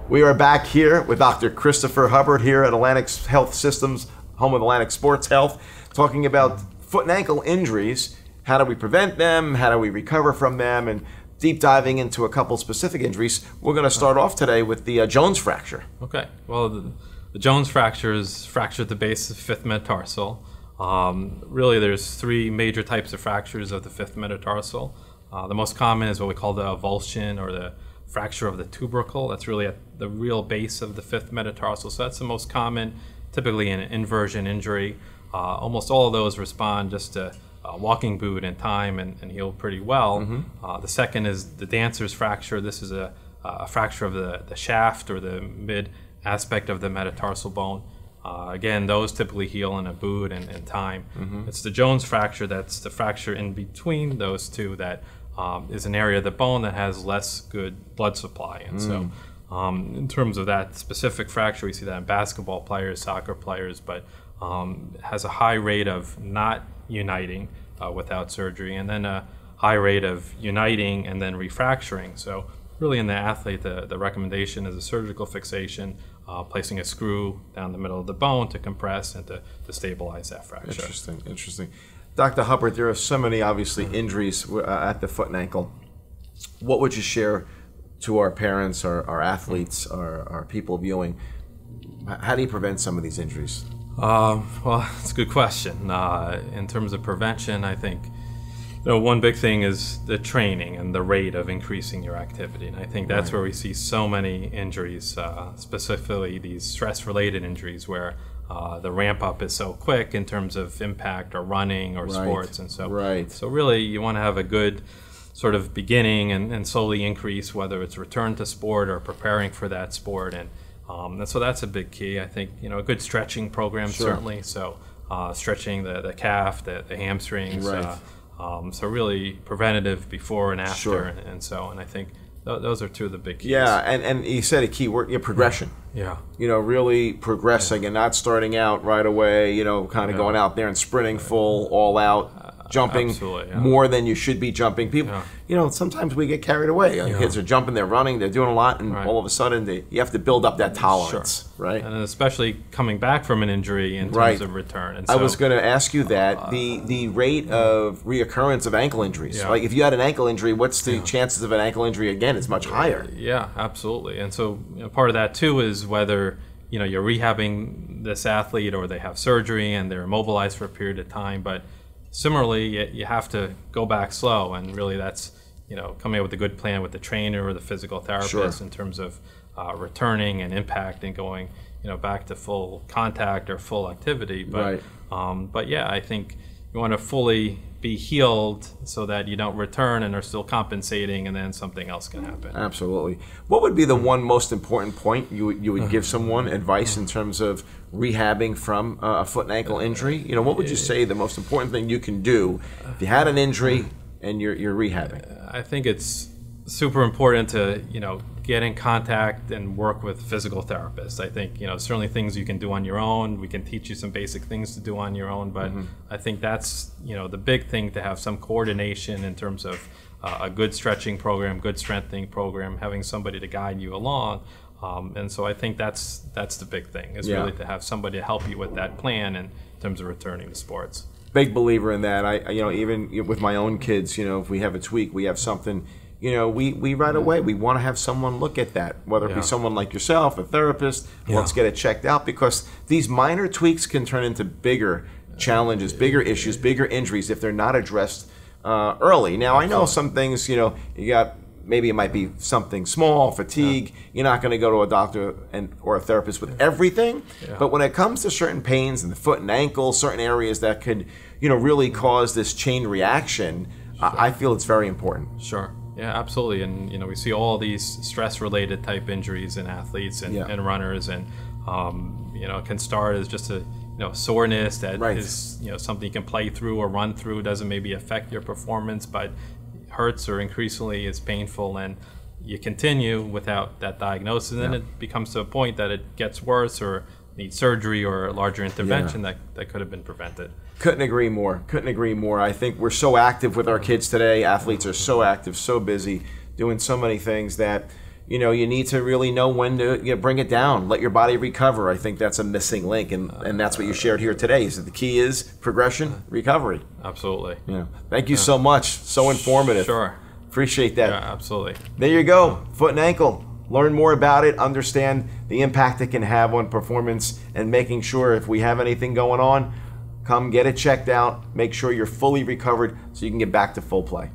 We are back here with Dr. Christopher Hubbard here at Atlantic Health Systems, home of Atlantic Sports Health, talking about foot and ankle injuries. How do we prevent them? How do we recover from them? And deep diving into a couple specific injuries. We're going to start off today with the Jones fracture. Okay. Well, the Jones fracture is fracture at the base of the fifth metatarsal. Really, there's three major types of fractures of the fifth metatarsal. The most common is what we call the avulsion, or the fracture of the tubercle. That's really at the real base of the fifth metatarsal. So that's the most common, typically an inversion injury. Almost all of those respond just to a walking boot in time and heal pretty well. The second is the dancer's fracture. This is a fracture of the shaft or the mid aspect of the metatarsal bone. Again, those typically heal in a boot and in time. It's the Jones fracture, that's the fracture in between those two, that is an area of the bone that has less good blood supply. And so in terms of that specific fracture, we see that in basketball players, soccer players, but has a high rate of not uniting without surgery, and then a high rate of uniting and then refracturing. So really in the athlete, the recommendation is a surgical fixation, placing a screw down the middle of the bone to compress and to stabilize that fracture. Interesting, interesting. Dr. Hubbard, there are so many, obviously, injuries at the foot and ankle. What would you share to our parents, our athletes, our people viewing? How do you prevent some of these injuries? Well, it's a good question. In terms of prevention, I think one big thing is the training and the rate of increasing your activity. And I think that's where we see so many injuries, specifically these stress-related injuries, where the ramp up is so quick in terms of impact or running or sports. And so, so really you want to have a good sort of beginning and slowly increase, whether it's return to sport or preparing for that sport. And so that's a big key. I think, a good stretching program, certainly. So stretching the calf, the hamstrings. So really preventative before and after, and I think those are two of the big keys. Yeah, and you said a key word, progression. Really progressing and not starting out right away, kind of going out there and sprinting full, all out, jumping more than you should be jumping. People, sometimes we get carried away. Kids are jumping, they're running, they're doing a lot, and all of a sudden you have to build up that tolerance, right? And especially coming back from an injury in terms of return. And so, I was going to ask you that, the rate of reoccurrence of ankle injuries. Like if you had an ankle injury, what's the chances of an ankle injury again? It's much higher. Yeah, absolutely. And so part of that too is whether you're rehabbing this athlete or they have surgery and they're immobilized for a period of time. But similarly, you have to go back slow, and really that's coming up with a good plan with the trainer or the physical therapist in terms of returning and impact and going back to full contact or full activity. But yeah, I think you want to fully be healed so that you don't return and are still compensating, and then something else can happen. Absolutely. What would be the one most important point you would give someone advice in terms of rehabbing from a foot and ankle injury? What would you say the most important thing you can do if you had an injury and you're rehabbing? I think it's super important to get in contact and work with physical therapists. I think certainly things you can do on your own. We can teach you some basic things to do on your own, but I think that's the big thing, to have some coordination in terms of a good stretching program, good strengthening program, having somebody to guide you along. And so I think that's the big thing, is really to have somebody to help you with that plan in terms of returning to sports. Big believer in that. I even with my own kids, if we have a tweak, we have something, we right away, we want to have someone look at that, whether it be someone like yourself, a therapist. Let's get it checked out, because these minor tweaks can turn into bigger challenges, bigger issues, bigger injuries if they're not addressed early. Now, I know some things, you got, maybe it might be something small, fatigue. You're not going to go to a doctor or a therapist with everything. But when it comes to certain pains in the foot and ankle, certain areas that could, really cause this chain reaction, I feel it's very important. Yeah, absolutely. And we see all these stress-related type injuries in athletes and runners, and it can start as just a soreness that is something you can play through or run through. Doesn't maybe affect your performance, but hurts or increasingly is painful, and you continue without that diagnosis, and then it becomes to a point that it gets worse or needs surgery or a larger intervention that could have been prevented. Couldn't agree more. Couldn't agree more. I think we're so active with our kids today. Athletes are so active, so busy, doing so many things that, you know, you need to really know when to bring it down, let your body recover. I think that's a missing link, and that's what you shared here today. Is that the key is progression, recovery. Absolutely. Yeah. Thank you so much. So informative. Sure. Appreciate that. Yeah, absolutely. There you go. Foot and ankle. Learn more about it. Understand the impact it can have on performance, and making sure if we have anything going on, come get it checked out. Make sure you're fully recovered so you can get back to full play.